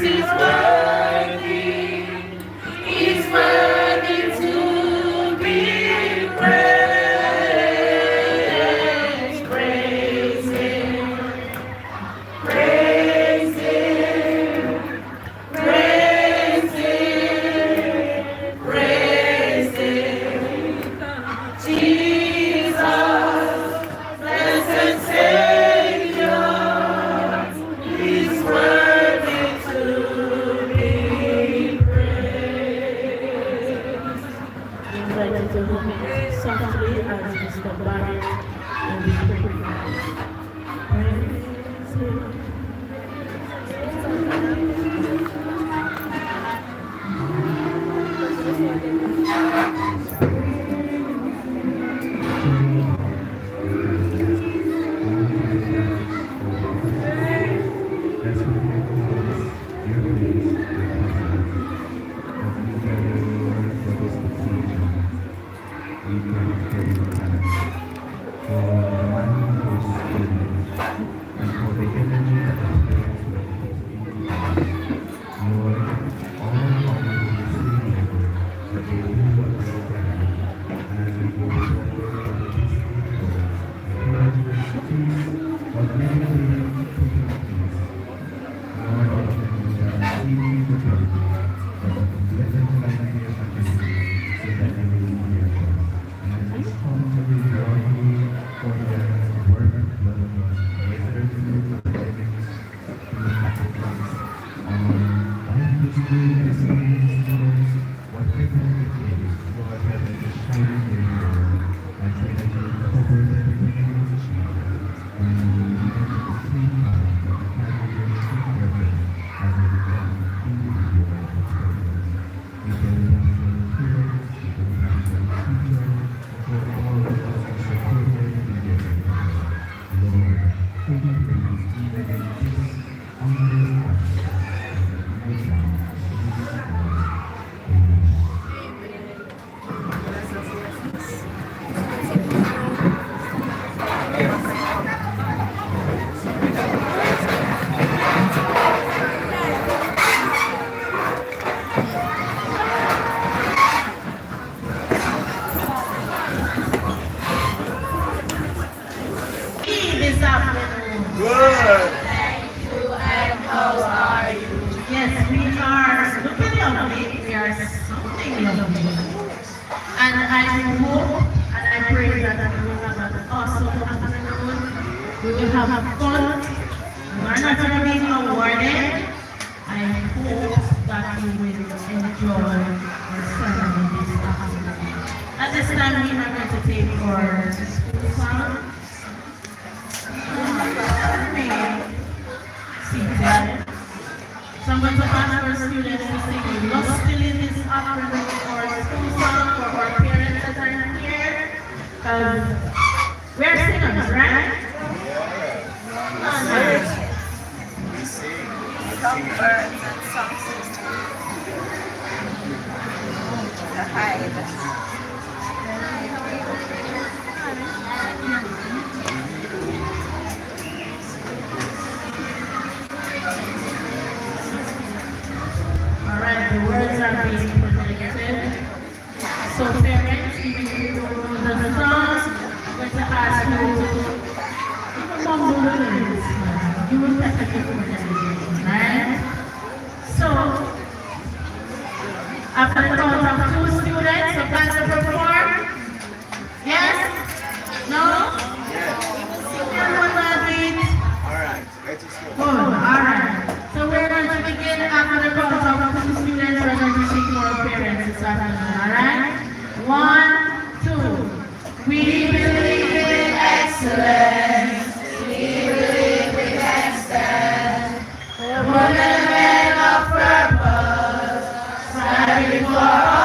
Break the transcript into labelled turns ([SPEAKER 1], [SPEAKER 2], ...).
[SPEAKER 1] He's worthy. He's worthy to be praised. Praise Him. Praise Him. Praise Him. Praise Him. Jesus, blessed Savior, He's worthy to be praised.
[SPEAKER 2] Invited to whom softly as Mr. Barrett and the Praise Him.
[SPEAKER 1] This afternoon.
[SPEAKER 3] Good.
[SPEAKER 1] Thank you, and how are you? Yes, we are looking lovely. We are something lovely. And I hope and I pray that we will have an awesome afternoon. We will have fun. We are not going to be awarded. I hope that you will enjoy your ceremony this afternoon. At this time, we are going to take our school song. Seated. So I'm going to ask our students to sing lustily this afternoon for our school song for our parents that are here. We're singers, right?
[SPEAKER 4] Songbirds and song sisters. The Hive.
[SPEAKER 1] Alright, the words are being projected. So parents, if you don't know the songs, I'm going to ask you to mumble the lyrics. You will practice for them, right? So, after the count of 2 students, so can you perform? Yes? No? Everyone love it?
[SPEAKER 3] Alright, let's just go.
[SPEAKER 1] Good, alright. So we're going to begin after the count of 2 students. We're going to sing for our parents this afternoon, alright? 1, 2. We believe in excellence. We believe we can stand. Women and men of purpose, striving for